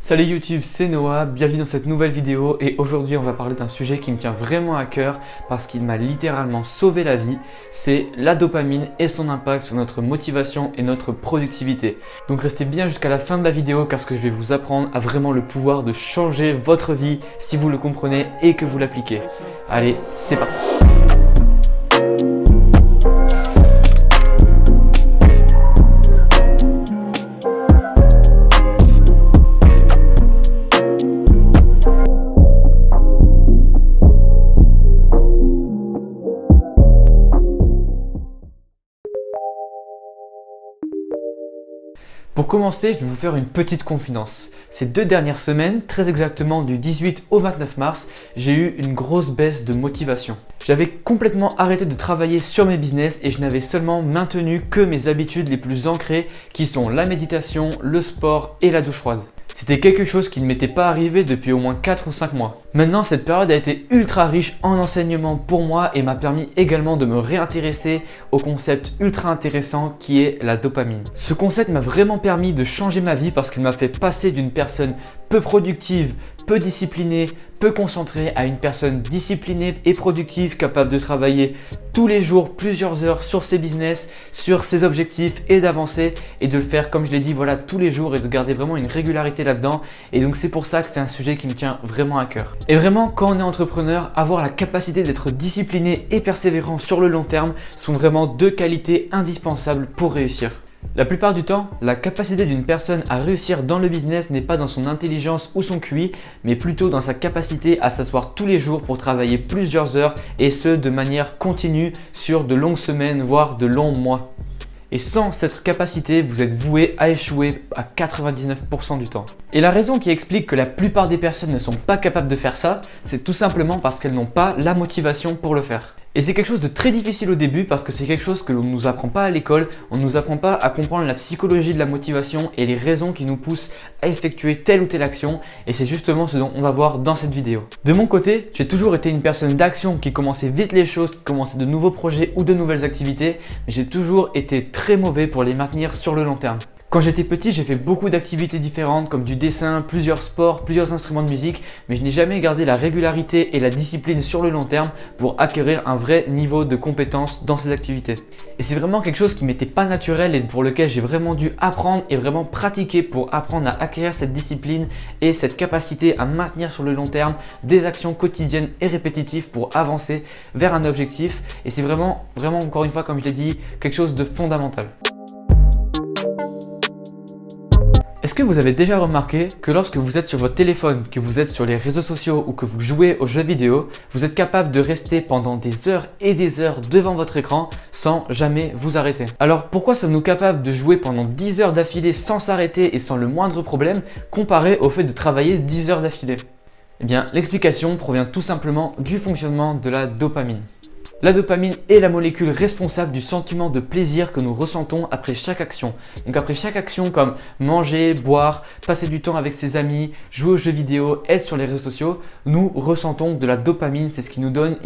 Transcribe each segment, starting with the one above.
Salut YouTube, c'est Noah, bienvenue dans cette nouvelle vidéo et aujourd'hui on va parler d'un sujet qui me tient vraiment à cœur parce qu'il m'a littéralement sauvé la vie, c'est la dopamine et son impact sur notre motivation et notre productivité. Donc restez bien jusqu'à la fin de la vidéo car ce que je vais vous apprendre a vraiment le pouvoir de changer votre vie si vous le comprenez et que vous l'appliquez. Allez, c'est parti. Pour commencer, je vais vous faire une petite confidence. Ces 2 dernières semaines, très exactement du 18 au 29 mars, j'ai eu une grosse baisse de motivation. J'avais complètement arrêté de travailler sur mes business et je n'avais seulement maintenu que mes habitudes les plus ancrées qui sont la méditation, le sport et la douche froide. C'était quelque chose qui ne m'était pas arrivé depuis au moins 4 ou 5 mois. Maintenant, cette période a été ultra riche en enseignements pour moi et m'a permis également de me réintéresser au concept ultra intéressant qui est la dopamine. Ce concept m'a vraiment permis de changer ma vie parce qu'il m'a fait passer d'une personne peu productive, peu disciplinée, peu concentrée à une personne disciplinée et productive capable de travailler tous les jours plusieurs heures sur ses business, sur ses objectifs et d'avancer et de le faire comme je l'ai dit voilà tous les jours et de garder vraiment une régularité là-dedans et donc c'est pour ça que c'est un sujet qui me tient vraiment à cœur. Et vraiment quand on est entrepreneur, avoir la capacité d'être discipliné et persévérant sur le long terme sont vraiment 2 qualités indispensables pour réussir. La plupart du temps, la capacité d'une personne à réussir dans le business n'est pas dans son intelligence ou son QI, mais plutôt dans sa capacité à s'asseoir tous les jours pour travailler plusieurs heures et ce de manière continue sur de longues semaines voire de longs mois. Et sans cette capacité, vous êtes voué à échouer à 99% du temps. Et la raison qui explique que la plupart des personnes ne sont pas capables de faire ça, c'est tout simplement parce qu'elles n'ont pas la motivation pour le faire. Et c'est quelque chose de très difficile au début parce que c'est quelque chose que l'on ne nous apprend pas à l'école, on ne nous apprend pas à comprendre la psychologie de la motivation et les raisons qui nous poussent à effectuer telle ou telle action et c'est justement ce dont on va voir dans cette vidéo. De mon côté, j'ai toujours été une personne d'action qui commençait vite les choses, qui commençait de nouveaux projets ou de nouvelles activités, mais j'ai toujours été très mauvais pour les maintenir sur le long terme. Quand j'étais petit, j'ai fait beaucoup d'activités différentes comme du dessin, plusieurs sports, plusieurs instruments de musique, mais je n'ai jamais gardé la régularité et la discipline sur le long terme pour acquérir un vrai niveau de compétence dans ces activités. Et c'est vraiment quelque chose qui m'était pas naturel et pour lequel j'ai vraiment dû apprendre et vraiment pratiquer pour apprendre à acquérir cette discipline et cette capacité à maintenir sur le long terme des actions quotidiennes et répétitives pour avancer vers un objectif. Et c'est vraiment encore une fois, comme je l'ai dit, quelque chose de fondamental. Est-ce que vous avez déjà remarqué que lorsque vous êtes sur votre téléphone, que vous êtes sur les réseaux sociaux ou que vous jouez aux jeux vidéo, vous êtes capable de rester pendant des heures et des heures devant votre écran sans jamais vous arrêter? Alors pourquoi sommes-nous capables de jouer pendant 10 heures d'affilée sans s'arrêter et sans le moindre problème comparé au fait de travailler 10 heures d'affilée? Eh bien l'explication provient tout simplement du fonctionnement de la dopamine. La dopamine est la molécule responsable du sentiment de plaisir que nous ressentons après chaque action. Donc après chaque action comme manger, boire, passer du temps avec ses amis, jouer aux jeux vidéo, être sur les réseaux sociaux, nous ressentons de la dopamine, c'est ce qui nous donne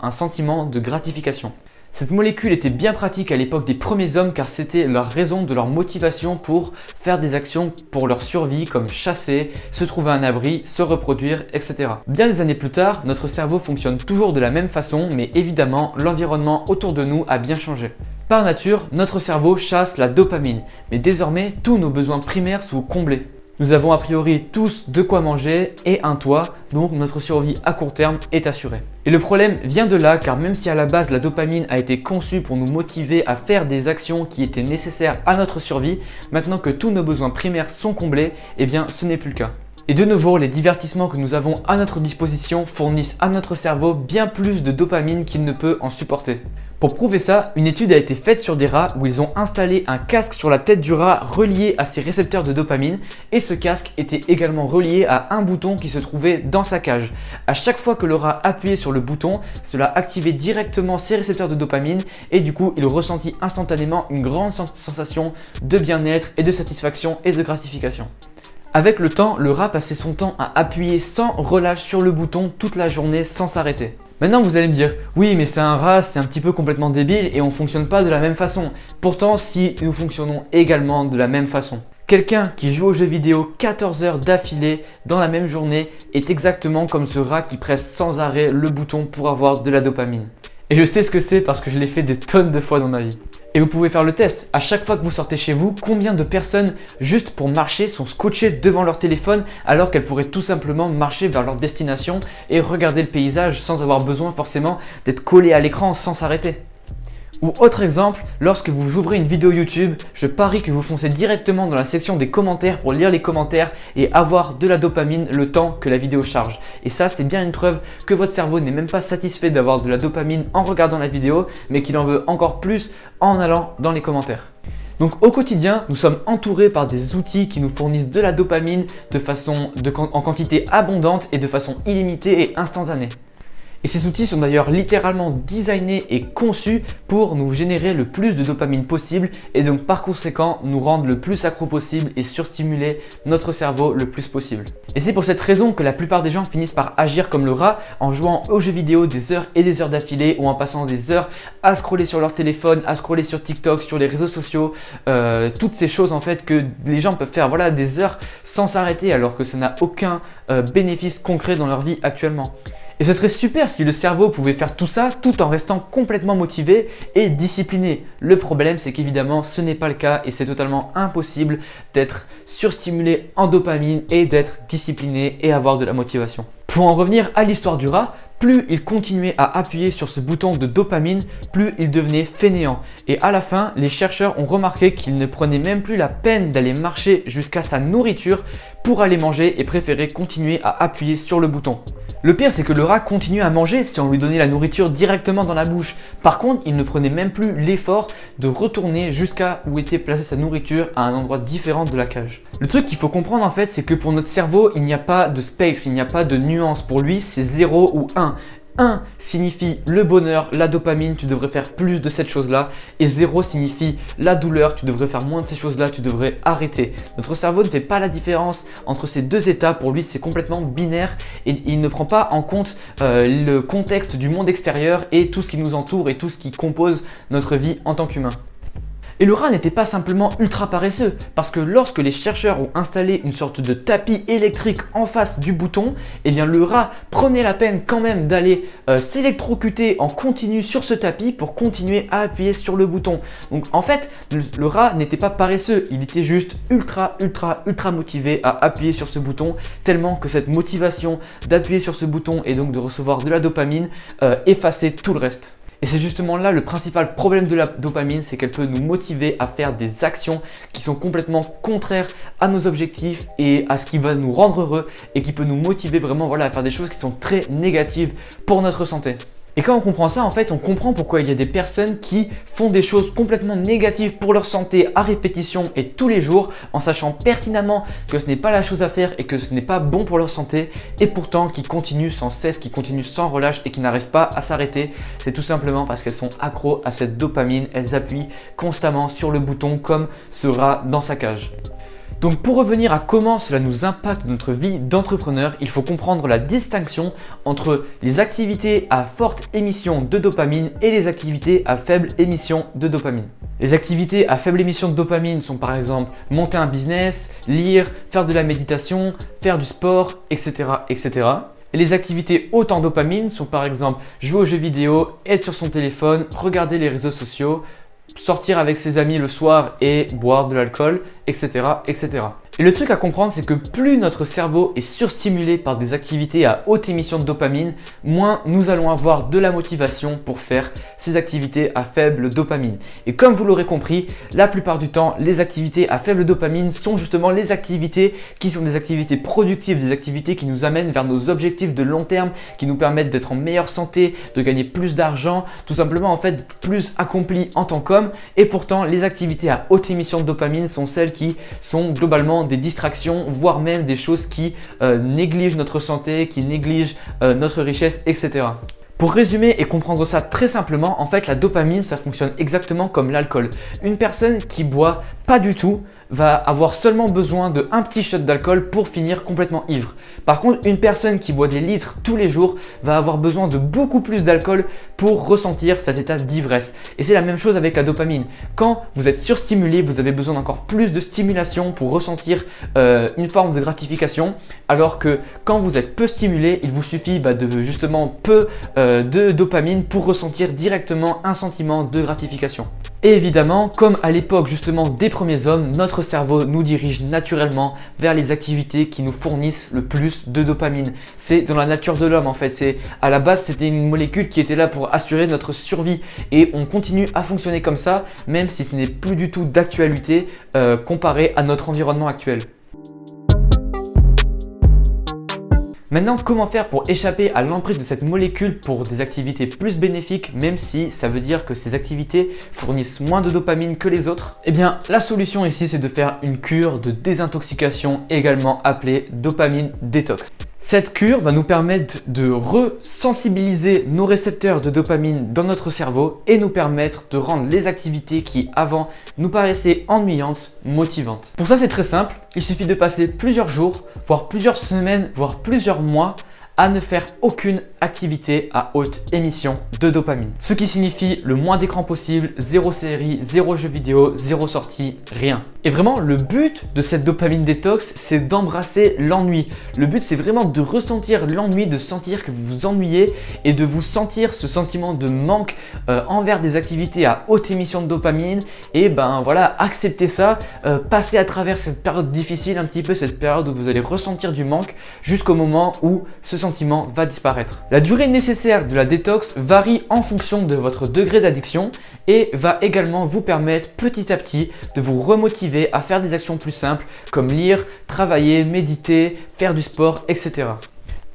un sentiment de gratification. Cette molécule était bien pratique à l'époque des premiers hommes car c'était leur raison de leur motivation pour faire des actions pour leur survie comme chasser, se trouver un abri, se reproduire, etc. Bien des années plus tard, notre cerveau fonctionne toujours de la même façon mais évidemment l'environnement autour de nous a bien changé. Par nature, notre cerveau chasse la dopamine, mais désormais tous nos besoins primaires sont comblés. Nous avons a priori tous de quoi manger et un toit, donc notre survie à court terme est assurée. Et le problème vient de là car même si à la base la dopamine a été conçue pour nous motiver à faire des actions qui étaient nécessaires à notre survie, maintenant que tous nos besoins primaires sont comblés, eh bien ce n'est plus le cas. Et de nos jours, les divertissements que nous avons à notre disposition fournissent à notre cerveau bien plus de dopamine qu'il ne peut en supporter. Pour prouver ça, une étude a été faite sur des rats où ils ont installé un casque sur la tête du rat relié à ses récepteurs de dopamine et ce casque était également relié à un bouton qui se trouvait dans sa cage. À chaque fois que le rat appuyait sur le bouton, cela activait directement ses récepteurs de dopamine et du coup il ressentit instantanément une grande sensation de bien-être et de satisfaction et de gratification. Avec le temps, le rat passait son temps à appuyer sans relâche sur le bouton toute la journée sans s'arrêter. Maintenant vous allez me dire, oui mais c'est un rat, c'est un petit peu complètement débile et on ne fonctionne pas de la même façon. Pourtant si nous fonctionnons également de la même façon. Quelqu'un qui joue aux jeux vidéo 14 heures d'affilée dans la même journée est exactement comme ce rat qui presse sans arrêt le bouton pour avoir de la dopamine. Et je sais ce que c'est parce que je l'ai fait des tonnes de fois dans ma vie. Et vous pouvez faire le test. À chaque fois que vous sortez chez vous, combien de personnes, juste pour marcher, sont scotchées devant leur téléphone alors qu'elles pourraient tout simplement marcher vers leur destination et regarder le paysage sans avoir besoin forcément d'être collées à l'écran sans s'arrêter. Ou autre exemple, lorsque vous ouvrez une vidéo YouTube, je parie que vous foncez directement dans la section des commentaires pour lire les commentaires et avoir de la dopamine le temps que la vidéo charge. Et ça, c'est bien une preuve que votre cerveau n'est même pas satisfait d'avoir de la dopamine en regardant la vidéo, mais qu'il en veut encore plus en allant dans les commentaires. Donc au quotidien, nous sommes entourés par des outils qui nous fournissent de la dopamine en quantité abondante et de façon illimitée et instantanée. Et ces outils sont d'ailleurs littéralement designés et conçus pour nous générer le plus de dopamine possible et donc par conséquent nous rendre le plus accro possible et surstimuler notre cerveau le plus possible. Et c'est pour cette raison que la plupart des gens finissent par agir comme le rat en jouant aux jeux vidéo des heures et des heures d'affilée ou en passant des heures à scroller sur leur téléphone, à scroller sur TikTok, sur les réseaux sociaux, toutes ces choses en fait que les gens peuvent faire des heures sans s'arrêter alors que ça n'a aucun bénéfice concret dans leur vie actuellement. Et ce serait super si le cerveau pouvait faire tout ça tout en restant complètement motivé et discipliné. Le problème, c'est qu'évidemment, ce n'est pas le cas et c'est totalement impossible d'être surstimulé en dopamine et d'être discipliné et avoir de la motivation. Pour en revenir à l'histoire du rat, plus il continuait à appuyer sur ce bouton de dopamine, plus il devenait fainéant. Et à la fin, les chercheurs ont remarqué qu'il ne prenait même plus la peine d'aller marcher jusqu'à sa nourriture pour aller manger et préférait continuer à appuyer sur le bouton. Le pire, c'est que le rat continuait à manger si on lui donnait la nourriture directement dans la bouche. Par contre, il ne prenait même plus l'effort de retourner jusqu'à où était placée sa nourriture à un endroit différent de la cage. Le truc qu'il faut comprendre en fait, c'est que pour notre cerveau, il n'y a pas de spectre, il n'y a pas de nuance. Pour lui, c'est 0 ou 1. 1 signifie le bonheur, la dopamine, tu devrais faire plus de cette chose-là. Et 0 signifie la douleur, tu devrais faire moins de ces choses-là, tu devrais arrêter. Notre cerveau ne fait pas la différence entre ces deux états. Pour lui, c'est complètement binaire et il ne prend pas en compte le contexte du monde extérieur et tout ce qui nous entoure et tout ce qui compose notre vie en tant qu'humain. Et le rat n'était pas simplement ultra paresseux, parce que lorsque les chercheurs ont installé une sorte de tapis électrique en face du bouton, eh bien le rat prenait la peine quand même d'aller s'électrocuter en continu sur ce tapis pour continuer à appuyer sur le bouton. Donc en fait, le rat n'était pas paresseux, il était juste ultra motivé à appuyer sur ce bouton, tellement que cette motivation d'appuyer sur ce bouton et donc de recevoir de la dopamine effaçait tout le reste. Et c'est justement là le principal problème de la dopamine, c'est qu'elle peut nous motiver à faire des actions qui sont complètement contraires à nos objectifs et à ce qui va nous rendre heureux et qui peut nous motiver vraiment à faire des choses qui sont très négatives pour notre santé. Et quand on comprend ça, en fait, on comprend pourquoi il y a des personnes qui font des choses complètement négatives pour leur santé à répétition et tous les jours en sachant pertinemment que ce n'est pas la chose à faire et que ce n'est pas bon pour leur santé et pourtant qui continuent sans cesse, qui continuent sans relâche et qui n'arrivent pas à s'arrêter. C'est tout simplement parce qu'elles sont accros à cette dopamine, elles appuient constamment sur le bouton comme ce rat dans sa cage. Donc pour revenir à comment cela nous impacte notre vie d'entrepreneur, il faut comprendre la distinction entre les activités à forte émission de dopamine et les activités à faible émission de dopamine. Les activités à faible émission de dopamine sont par exemple monter un business, lire, faire de la méditation, faire du sport, etc. etc. Et les activités hautes en dopamine sont par exemple jouer aux jeux vidéo, être sur son téléphone, regarder les réseaux sociaux, sortir avec ses amis le soir et boire de l'alcool, etc., etc. Et le truc à comprendre, c'est que plus notre cerveau est surstimulé par des activités à haute émission de dopamine, moins nous allons avoir de la motivation pour faire ces activités à faible dopamine. Et comme vous l'aurez compris, la plupart du temps, les activités à faible dopamine sont justement les activités qui sont des activités productives, des activités qui nous amènent vers nos objectifs de long terme, qui nous permettent d'être en meilleure santé, de gagner plus d'argent, tout simplement en fait plus accomplis en tant qu'homme. Et pourtant, les activités à haute émission de dopamine sont celles qui sont globalement des distractions, voire même des choses qui négligent notre santé, qui négligent notre richesse, etc. Pour résumer et comprendre ça très simplement, en fait la dopamine ça fonctionne exactement comme l'alcool. Une personne qui boit pas du tout va avoir seulement besoin d'un petit shot d'alcool pour finir complètement ivre. Par contre, une personne qui boit des litres tous les jours va avoir besoin de beaucoup plus d'alcool pour ressentir cet état d'ivresse. Et c'est la même chose avec la dopamine. Quand vous êtes surstimulé, vous avez besoin d'encore plus de stimulation pour ressentir une forme de gratification, alors que quand vous êtes peu stimulé, il vous suffit de justement peu de dopamine pour ressentir directement un sentiment de gratification. Et évidemment, comme à l'époque justement des premiers hommes, notre cerveau nous dirige naturellement vers les activités qui nous fournissent le plus de dopamine. C'est dans la nature de l'homme en fait. À la base, c'était une molécule qui était là pour assurer notre survie et on continue à fonctionner comme ça, même si ce n'est plus du tout d'actualité comparé à notre environnement actuel. Maintenant, comment faire pour échapper à l'emprise de cette molécule pour des activités plus bénéfiques, même si ça veut dire que ces activités fournissent moins de dopamine que les autres? Eh bien, la solution ici, c'est de faire une cure de désintoxication, également appelée dopamine détox. Cette cure va nous permettre de resensibiliser nos récepteurs de dopamine dans notre cerveau et nous permettre de rendre les activités qui avant nous paraissaient ennuyantes, motivantes. Pour ça, c'est très simple, il suffit de passer plusieurs jours, voire plusieurs semaines, voire plusieurs mois à ne faire aucune activité à haute émission de dopamine. Ce qui signifie le moins d'écran possible, zéro série, zéro jeu vidéo, zéro sortie, rien. Et vraiment, le but de cette dopamine détox, c'est d'embrasser l'ennui. Le but, c'est vraiment de ressentir l'ennui, de sentir que vous vous ennuyez et de vous sentir ce sentiment de manque envers des activités à haute émission de dopamine. Et voilà, accepter ça, passer à travers cette période difficile, un petit peu cette période où vous allez ressentir du manque jusqu'au moment où ce sentiment va disparaître. La durée nécessaire de la détox varie en fonction de votre degré d'addiction et va également vous permettre petit à petit de vous remotiver à faire des actions plus simples comme lire, travailler, méditer, faire du sport, etc.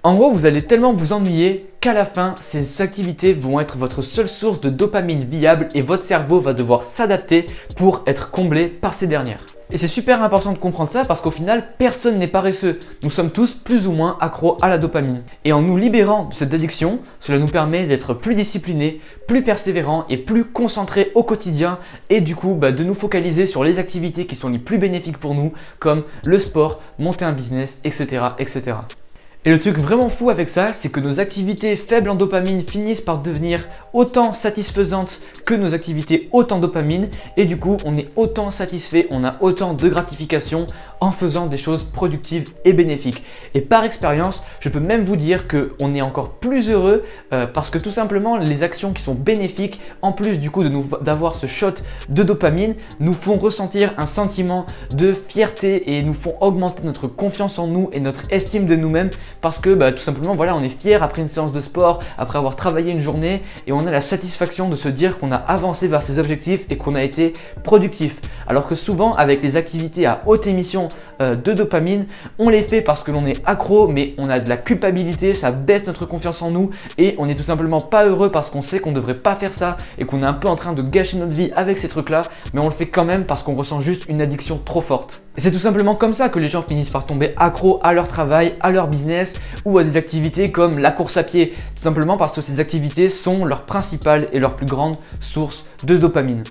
En gros, vous allez tellement vous ennuyer qu'à la fin, ces activités vont être votre seule source de dopamine viable et votre cerveau va devoir s'adapter pour être comblé par ces dernières. Et c'est super important de comprendre ça parce qu'au final, personne n'est paresseux. Nous sommes tous plus ou moins accros à la dopamine. Et en nous libérant de cette addiction, cela nous permet d'être plus disciplinés, plus persévérants et plus concentrés au quotidien et du coup de nous focaliser sur les activités qui sont les plus bénéfiques pour nous comme le sport, monter un business, etc. etc. Et le truc vraiment fou avec ça, c'est que nos activités faibles en dopamine finissent par devenir autant satisfaisantes que nos activités hautes en dopamine et du coup on est autant satisfait, on a autant de gratification en faisant des choses productives et bénéfiques. Et par expérience, je peux même vous dire qu'on est encore plus heureux parce que tout simplement les actions qui sont bénéfiques, en plus du coup d'avoir ce shot de dopamine, nous font ressentir un sentiment de fierté et nous font augmenter notre confiance en nous et notre estime de nous-mêmes. Parce que tout simplement voilà, on est fier après une séance de sport, après avoir travaillé une journée et on a la satisfaction de se dire qu'on a avancé vers ses objectifs et qu'on a été productif. Alors que souvent avec les activités à haute émission de dopamine, on les fait parce que l'on est accro mais on a de la culpabilité, ça baisse notre confiance en nous et on n'est tout simplement pas heureux parce qu'on sait qu'on ne devrait pas faire ça et qu'on est un peu en train de gâcher notre vie avec ces trucs là, mais on le fait quand même parce qu'on ressent juste une addiction trop forte. Et c'est tout simplement comme ça que les gens finissent par tomber accro à leur travail, à leur business ou à des activités comme la course à pied, tout simplement parce que ces activités sont leur principale et leur plus grande source de dopamine.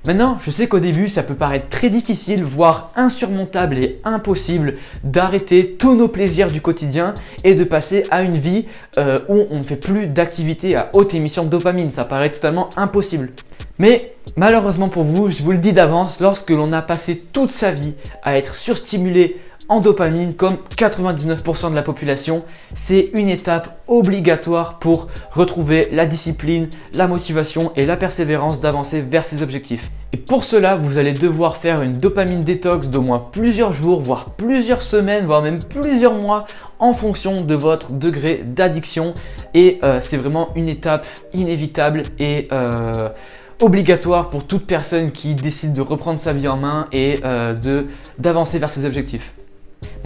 Maintenant, je sais qu'au début, ça peut paraître très difficile, voire insurmontable et impossible d'arrêter tous nos plaisirs du quotidien et de passer à une vie où on ne fait plus d'activités à haute émission de dopamine. Ça paraît totalement impossible. Mais malheureusement pour vous, je vous le dis d'avance, lorsque l'on a passé toute sa vie à être surstimulé en dopamine comme 99% de la population, c'est une étape obligatoire pour retrouver la discipline, la motivation et la persévérance d'avancer vers ses objectifs. Et pour cela, vous allez devoir faire une dopamine détox d'au moins plusieurs jours, voire plusieurs semaines, voire même plusieurs mois en fonction de votre degré d'addiction. Et c'est vraiment une étape inévitable et obligatoire pour toute personne qui décide de reprendre sa vie en main et d'avancer vers ses objectifs.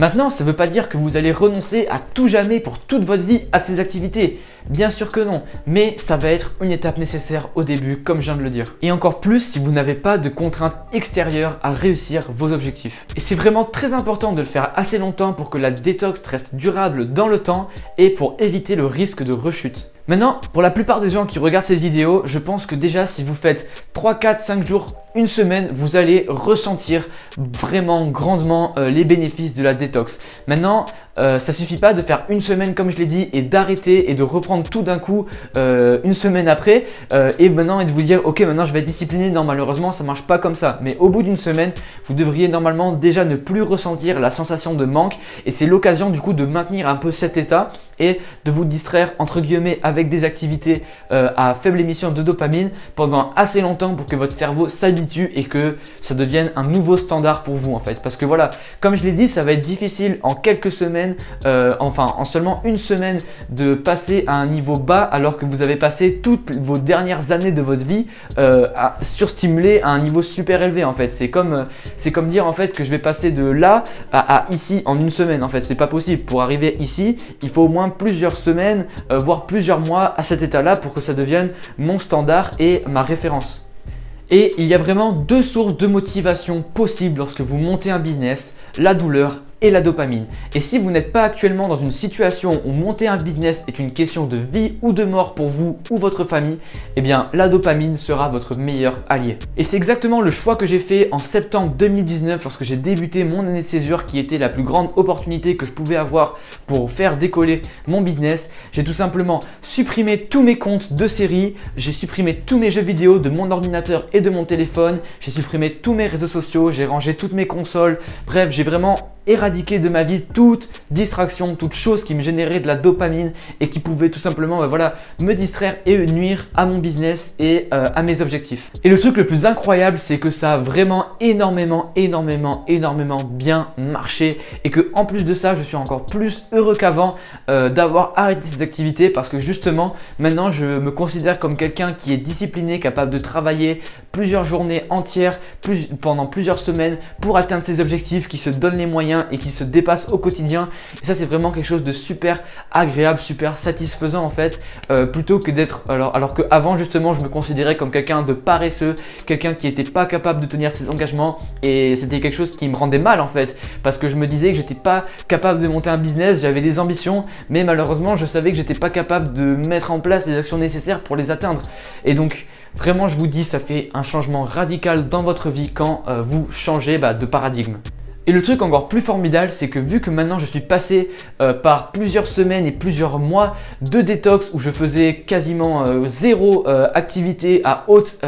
Maintenant, ça ne veut pas dire que vous allez renoncer à tout jamais pour toute votre vie à ces activités. Bien sûr que non, mais ça va être une étape nécessaire au début, comme je viens de le dire. Et encore plus si vous n'avez pas de contraintes extérieures à réussir vos objectifs. Et c'est vraiment très important de le faire assez longtemps pour que la détox reste durable dans le temps et pour éviter le risque de rechute. Maintenant, pour la plupart des gens qui regardent cette vidéo, je pense que déjà si vous faites 3, 4, 5 jours, une semaine, vous allez ressentir vraiment grandement les bénéfices de la détox. Maintenant, ça suffit pas de faire une semaine comme je l'ai dit et d'arrêter et de reprendre tout d'un coup une semaine après et maintenant et de vous dire ok maintenant je vais être discipliné. Non, malheureusement ça marche pas comme ça, mais au bout d'une semaine vous devriez normalement déjà ne plus ressentir la sensation de manque et c'est l'occasion du coup de maintenir un peu cet état et de vous distraire entre guillemets avec des activités à faible émission de dopamine pendant assez longtemps pour que votre cerveau s'habitue et que ça devienne un nouveau standard pour vous en fait. Parce que voilà, comme je l'ai dit, ça va être difficile en quelques semaines, en seulement une semaine de passer à un niveau bas alors que vous avez passé toutes vos dernières années de votre vie à surstimuler à un niveau super élevé en fait. C'est comme dire en fait que je vais passer de là à ici en une semaine en fait. C'est pas possible. Pour arriver ici, il faut au moins plusieurs semaines, voire plusieurs mois à cet état-là pour que ça devienne mon standard et ma référence. Et il y a vraiment deux sources de motivation possibles lorsque vous montez un business, la douleur et la dopamine. Et si vous n'êtes pas actuellement dans une situation où monter un business est une question de vie ou de mort pour vous ou votre famille, eh bien la dopamine sera votre meilleur allié. Et c'est exactement le choix que j'ai fait en septembre 2019 lorsque j'ai débuté mon année de césure qui était la plus grande opportunité que je pouvais avoir pour faire décoller mon business. J'ai tout simplement supprimé tous mes comptes de série, j'ai supprimé tous mes jeux vidéo de mon ordinateur et de mon téléphone, j'ai supprimé tous mes réseaux sociaux, j'ai rangé toutes mes consoles, bref j'ai vraiment éradiquer de ma vie toute distraction, toute chose qui me générait de la dopamine et qui pouvait tout simplement me distraire et nuire à mon business et à mes objectifs. Et le truc le plus incroyable, c'est que ça a vraiment énormément bien marché et que en plus de ça, je suis encore plus heureux qu'avant d'avoir arrêté ces activités parce que justement, maintenant, je me considère comme quelqu'un qui est discipliné, capable de travailler plusieurs journées entières, pendant plusieurs semaines pour atteindre ses objectifs, qui se donne les moyens et qui se dépasse au quotidien. Et ça c'est vraiment quelque chose de super agréable, super satisfaisant en fait, plutôt que d'être alors qu'avant justement je me considérais comme quelqu'un de paresseux, quelqu'un qui n'était pas capable de tenir ses engagements et c'était quelque chose qui me rendait mal en fait parce que je me disais que j'étais pas capable de monter un business, j'avais des ambitions mais malheureusement je savais que j'étais pas capable de mettre en place les actions nécessaires pour les atteindre. Et donc vraiment je vous dis, ça fait un changement radical dans votre vie quand vous changez de paradigme. Et le truc encore plus formidable, c'est que vu que maintenant je suis passé par plusieurs semaines et plusieurs mois de détox où je faisais quasiment zéro activité à haute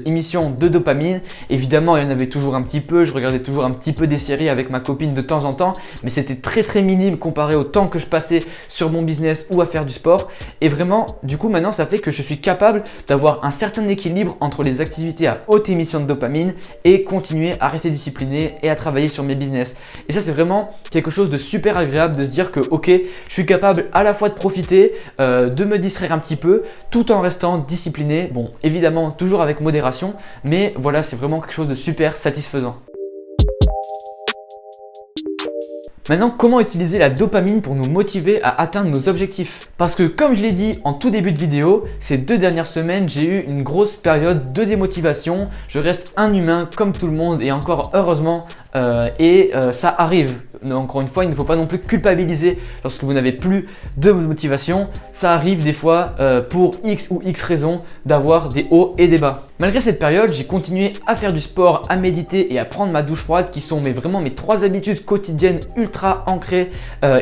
émission de dopamine, évidemment il y en avait toujours un petit peu, je regardais toujours un petit peu des séries avec ma copine de temps en temps, mais c'était très minime comparé au temps que je passais sur mon business ou à faire du sport. Et vraiment, du coup maintenant ça fait que je suis capable d'avoir un certain équilibre entre les activités à haute émission de dopamine et continuer à rester discipliné et à travailler sur mes business. Et ça c'est vraiment quelque chose de super agréable de se dire que ok, je suis capable à la fois de profiter, de me distraire un petit peu tout en restant discipliné, bon évidemment toujours avec modération, mais voilà, c'est vraiment quelque chose de super satisfaisant. Maintenant, comment utiliser la dopamine pour nous motiver à atteindre nos objectifs? Parce que comme je l'ai dit en tout début de vidéo, ces 2 dernières semaines, j'ai eu une grosse période de démotivation. Je reste un humain comme tout le monde et encore heureusement, ça arrive. Encore une fois, il ne faut pas non plus culpabiliser lorsque vous n'avez plus de motivation. Ça arrive des fois pour X ou X raisons d'avoir des hauts et des bas. Malgré cette période, j'ai continué à faire du sport, à méditer et à prendre ma douche froide qui sont vraiment mes 3 habitudes quotidiennes ultra ancrées.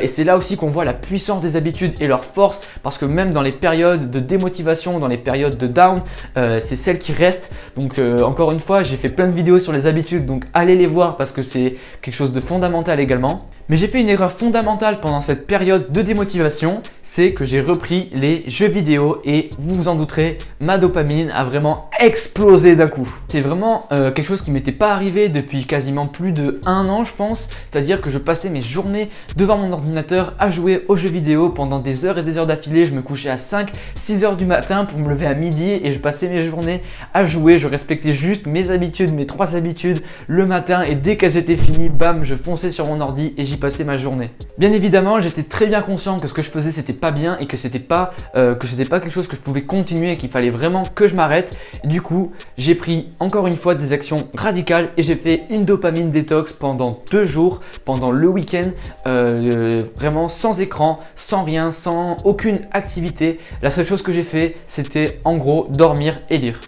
Et c'est là aussi qu'on voit la puissance des habitudes et leur force parce que même dans les périodes de démotivation, dans les périodes de down, c'est celles qui restent. Donc encore une fois, j'ai fait plein de vidéos sur les habitudes, donc allez les voir parce que c'est quelque chose de fondamental également. Mais j'ai fait une erreur fondamentale pendant cette période de démotivation, c'est que j'ai repris les jeux vidéo et vous vous en douterez, ma dopamine a vraiment explosé d'un coup. C'est vraiment quelque chose qui m'était pas arrivé depuis quasiment plus de 1 an je pense, c'est-à-dire que je passais mes journées devant mon ordinateur à jouer aux jeux vidéo pendant des heures et des heures d'affilée. Je me couchais à 5-6 heures du matin pour me lever à midi et je passais mes journées à jouer. Je respectais juste mes habitudes, mes 3 habitudes le matin et dès qu'elles étaient finies, bam, je fonçais sur mon ordi et j'y passais ma journée. Bien évidemment, j'étais très bien conscient que ce que je faisais c'était pas bien et que c'était pas quelque chose que je pouvais continuer et qu'il fallait vraiment que je m'arrête. Du coup, j'ai pris encore une fois des actions radicales et j'ai fait une dopamine détox pendant 2 jours, pendant le week-end, vraiment sans écran, sans rien, sans aucune activité. La seule chose que j'ai fait, c'était en gros dormir et lire.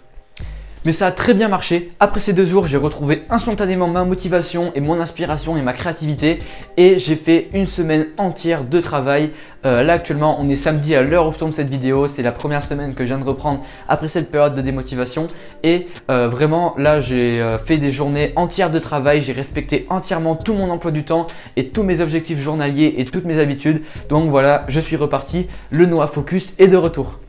Mais ça a très bien marché. Après ces 2 jours, j'ai retrouvé instantanément ma motivation et mon inspiration et ma créativité. Et j'ai fait une semaine entière de travail. Là actuellement, on est samedi à l'heure où je tourne cette vidéo. C'est la première semaine que je viens de reprendre après cette période de démotivation. Et vraiment, là, j'ai fait des journées entières de travail. J'ai respecté entièrement tout mon emploi du temps et tous mes objectifs journaliers et toutes mes habitudes. Donc voilà, je suis reparti. Le Noah Focus est de retour.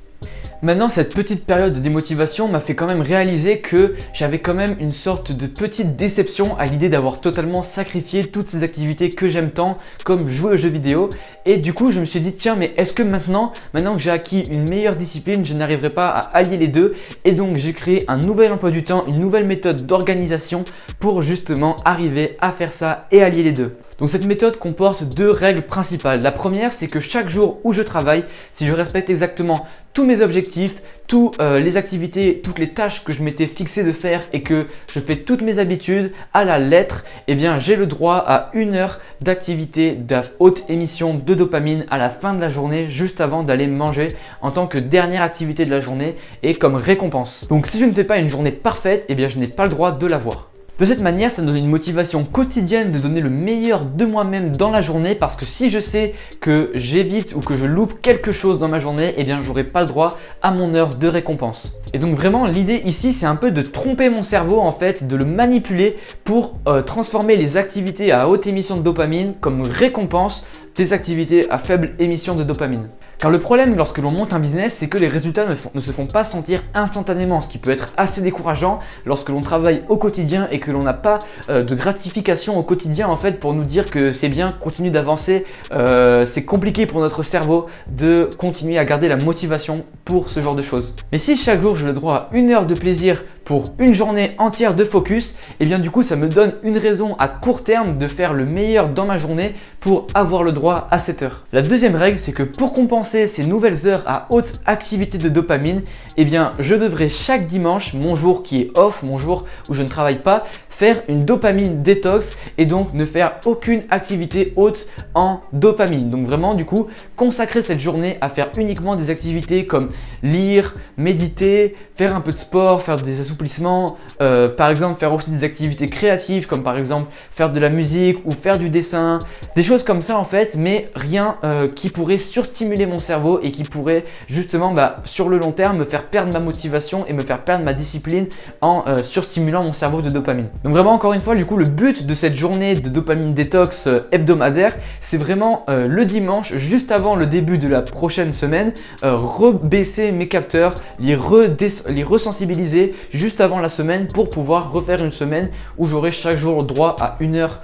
Maintenant, cette petite période de démotivation m'a fait quand même réaliser que j'avais quand même une sorte de petite déception à l'idée d'avoir totalement sacrifié toutes ces activités que j'aime tant, comme jouer aux jeux vidéo. Et du coup, je me suis dit, tiens, mais est-ce que maintenant que j'ai acquis une meilleure discipline, je n'arriverai pas à allier les deux? Et donc, j'ai créé un nouvel emploi du temps, une nouvelle méthode d'organisation pour justement arriver à faire ça et allier les deux. Donc cette méthode comporte 2 règles principales. La première, c'est que chaque jour où je travaille, si je respecte exactement tous mes objectifs, toutes les activités, toutes les tâches que je m'étais fixé de faire et que je fais toutes mes habitudes à la lettre, eh bien j'ai le droit à 1 heure d'activité de haute émission de dopamine à la fin de la journée, juste avant d'aller manger, en tant que dernière activité de la journée et comme récompense. Donc si je ne fais pas une journée parfaite, eh bien je n'ai pas le droit de l'avoir. De cette manière, ça me donne une motivation quotidienne de donner le meilleur de moi-même dans la journée, parce que si je sais que j'évite ou que je loupe quelque chose dans ma journée, eh bien j'aurai pas le droit à mon heure de récompense. Et donc vraiment l'idée ici, c'est un peu de tromper mon cerveau en fait, de le manipuler pour transformer les activités à haute émission de dopamine comme récompense des activités à faible émission de dopamine. Car le problème lorsque l'on monte un business, c'est que les résultats ne se font pas sentir instantanément, ce qui peut être assez décourageant lorsque l'on travaille au quotidien et que l'on n'a pas de gratification au quotidien en fait pour nous dire que c'est bien, continue d'avancer. C'est compliqué pour notre cerveau de continuer à garder la motivation pour ce genre de choses. Mais si chaque jour j'ai le droit à 1 heure de plaisir pour une journée entière de focus, et bien du coup ça me donne une raison à court terme de faire le meilleur dans ma journée pour avoir le droit à cette heure. La deuxième règle, c'est que pour compenser ces nouvelles heures à haute activité de dopamine, eh bien je devrais chaque dimanche, mon jour qui est off, mon jour où je ne travaille pas, faire une dopamine détox et donc ne faire aucune activité haute en dopamine. Donc vraiment du coup consacrer cette journée à faire uniquement des activités comme lire, méditer, faire un peu de sport, faire des assouplissements, par exemple faire aussi des activités créatives comme par exemple faire de la musique ou faire du dessin, des choses comme ça en fait, mais rien qui pourrait surstimuler mon cerveau et qui pourrait justement sur le long terme me faire perdre ma motivation et me faire perdre ma discipline en surstimulant mon cerveau de dopamine. Donc vraiment encore une fois, du coup le but de cette journée de dopamine détox hebdomadaire, c'est vraiment le dimanche, juste avant le début de la prochaine semaine, rebaisser mes capteurs, les resensibiliser juste avant la semaine pour pouvoir refaire une semaine où j'aurai chaque jour droit à 1 heure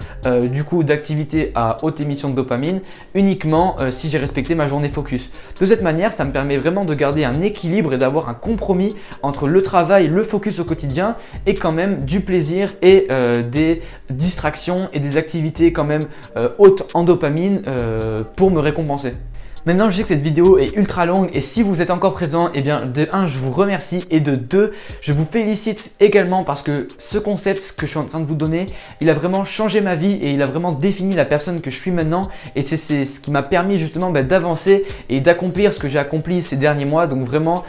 du coup d'activité à haute émission de dopamine, uniquement si j'ai respecté ma journée focus. De cette manière, ça me permet vraiment de garder un équilibre et d'avoir un compromis entre le travail, le focus au quotidien et quand même du plaisir et des distractions et des activités quand même hautes en dopamine pour me récompenser. Maintenant, je sais que cette vidéo est ultra longue et si vous êtes encore présent, eh bien de 1, je vous remercie et de 2, je vous félicite également parce que ce concept que je suis en train de vous donner, il a vraiment changé ma vie et il a vraiment défini la personne que je suis maintenant et c'est ce qui m'a permis justement d'avancer et d'accomplir ce que j'ai accompli ces derniers mois. Donc vraiment,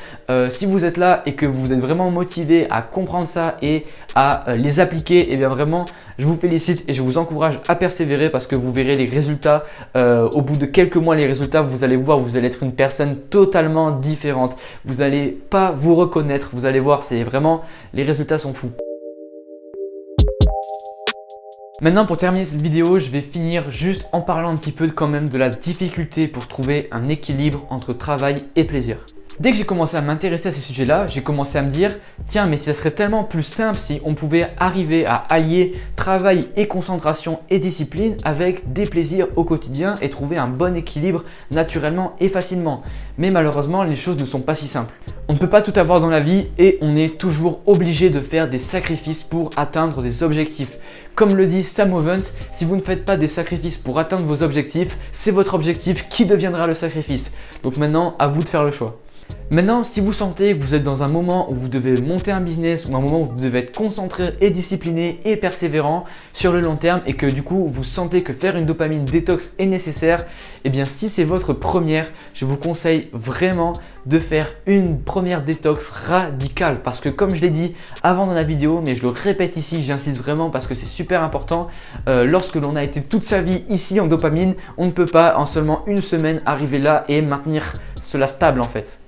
si vous êtes là et que vous êtes vraiment motivé à comprendre ça et à les appliquer, eh bien vraiment, je vous félicite et je vous encourage à persévérer parce que vous verrez les résultats au bout de quelques mois. Les résultats, vous allez voir, vous allez être une personne totalement différente. Vous n'allez pas vous reconnaître. Vous allez voir, c'est vraiment, les résultats sont fous. Maintenant, pour terminer cette vidéo, je vais finir juste en parlant un petit peu quand même de la difficulté pour trouver un équilibre entre travail et plaisir. Dès que j'ai commencé à m'intéresser à ces sujets-là, j'ai commencé à me dire tiens, mais ça serait tellement plus simple si on pouvait arriver à allier travail et concentration et discipline avec des plaisirs au quotidien et trouver un bon équilibre naturellement et facilement. Mais malheureusement, les choses ne sont pas si simples. On ne peut pas tout avoir dans la vie et on est toujours obligé de faire des sacrifices pour atteindre des objectifs. Comme le dit Sam Ovens, si vous ne faites pas des sacrifices pour atteindre vos objectifs, c'est votre objectif qui deviendra le sacrifice. Donc maintenant, à vous de faire le choix. Maintenant, si vous sentez que vous êtes dans un moment où vous devez monter un business ou un moment où vous devez être concentré et discipliné et persévérant sur le long terme et que du coup vous sentez que faire une dopamine détox est nécessaire, eh bien si c'est votre première, je vous conseille vraiment de faire une première détox radicale parce que comme je l'ai dit avant dans la vidéo, mais je le répète ici, j'insiste vraiment parce que c'est super important, lorsque l'on a été toute sa vie ici en dopamine, on ne peut pas en seulement une semaine arriver là et maintenir cela stable en fait.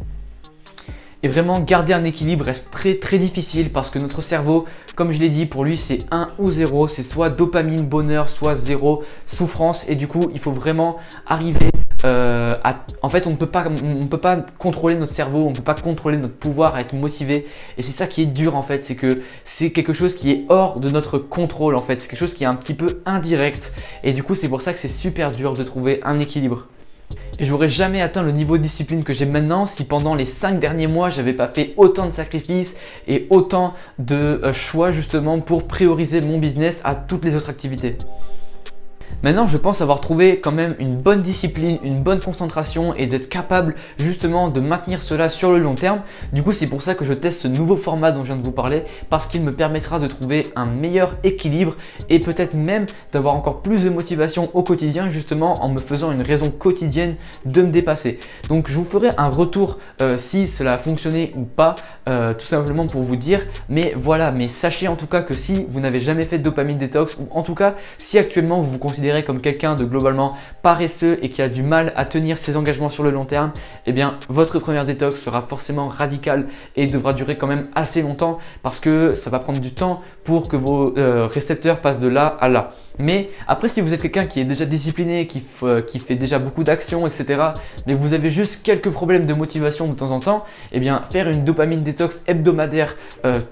Et vraiment, garder un équilibre reste très difficile parce que notre cerveau, comme je l'ai dit, pour lui c'est 1 ou 0, c'est soit dopamine, bonheur, soit 0, souffrance. Et du coup, il faut vraiment arriver en fait, on ne peut pas contrôler notre cerveau, on ne peut pas contrôler notre pouvoir à être motivé. Et c'est ça qui est dur en fait, c'est que c'est quelque chose qui est hors de notre contrôle en fait. C'est quelque chose qui est un petit peu indirect. Et du coup, c'est pour ça que c'est super dur de trouver un équilibre. Et j'aurais jamais atteint le niveau de discipline que j'ai maintenant si pendant les 5 derniers mois, j'avais pas fait autant de sacrifices et autant de choix justement pour prioriser mon business à toutes les autres activités. Maintenant, je pense avoir trouvé quand même une bonne discipline, une bonne concentration et d'être capable justement de maintenir cela sur le long terme. Du coup, c'est pour ça que je teste ce nouveau format dont je viens de vous parler parce qu'il me permettra de trouver un meilleur équilibre et peut-être même d'avoir encore plus de motivation au quotidien justement en me faisant une raison quotidienne de me dépasser. Donc, je vous ferai un retour si cela a fonctionné ou pas, tout simplement pour vous dire. Mais voilà, mais sachez en tout cas que si vous n'avez jamais fait de dopamine détox ou en tout cas si actuellement vous vous considérez comme quelqu'un de globalement paresseux et qui a du mal à tenir ses engagements sur le long terme, eh bien votre première détox sera forcément radicale et devra durer quand même assez longtemps parce que ça va prendre du temps pour que vos récepteurs passent de là à là. Mais après, si vous êtes quelqu'un qui est déjà discipliné, qui fait déjà beaucoup d'actions, etc., mais vous avez juste quelques problèmes de motivation de temps en temps, eh bien faire une dopamine détox hebdomadaire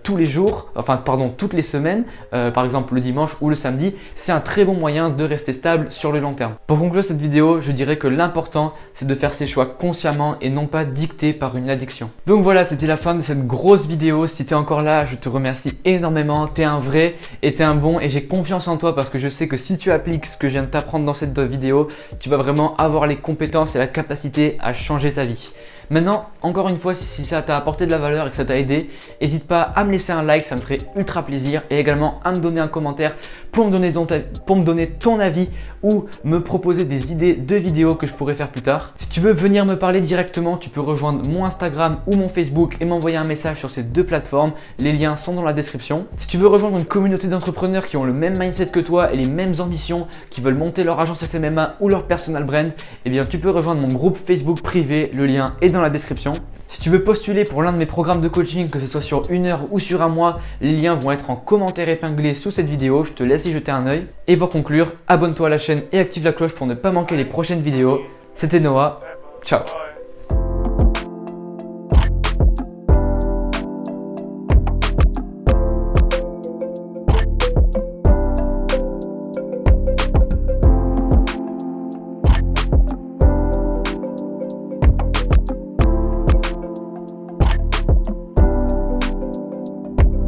tous les jours, enfin pardon, toutes les semaines, par exemple le dimanche ou le samedi, c'est un très bon moyen de rester stable sur le long terme. Pour conclure cette vidéo, je dirais que l'important c'est de faire ses choix consciemment et non pas dicté par une addiction. Donc voilà, c'était la fin de cette grosse vidéo. Si tu es encore là, je te remercie énormément. Tu es un vrai et tu es un bon et j'ai confiance en toi parce que je sais que si tu appliques ce que je viens de t'apprendre dans cette vidéo, tu vas vraiment avoir les compétences et la capacité à changer ta vie. Maintenant, encore une fois, si ça t'a apporté de la valeur et que ça t'a aidé, n'hésite pas à me laisser un like, ça me ferait ultra plaisir et également à me donner un commentaire pour me donner ton avis ou me proposer des idées de vidéos que je pourrais faire plus tard. Si tu veux venir me parler directement, tu peux rejoindre mon Instagram ou mon Facebook et m'envoyer un message sur ces deux plateformes. Les liens sont dans la description. Si tu veux rejoindre une communauté d'entrepreneurs qui ont le même mindset que toi et les mêmes ambitions, qui veulent monter leur agence SMMA ou leur personal brand, eh bien tu peux rejoindre mon groupe Facebook privé, le lien est dans la description. Si tu veux postuler pour l'un de mes programmes de coaching, que ce soit sur 1 heure ou sur un mois, les liens vont être en commentaire épinglé sous cette vidéo, je te laisse y jeter un œil. Et pour conclure, abonne-toi à la chaîne et active la cloche pour ne pas manquer les prochaines vidéos. C'était Noah, ciao.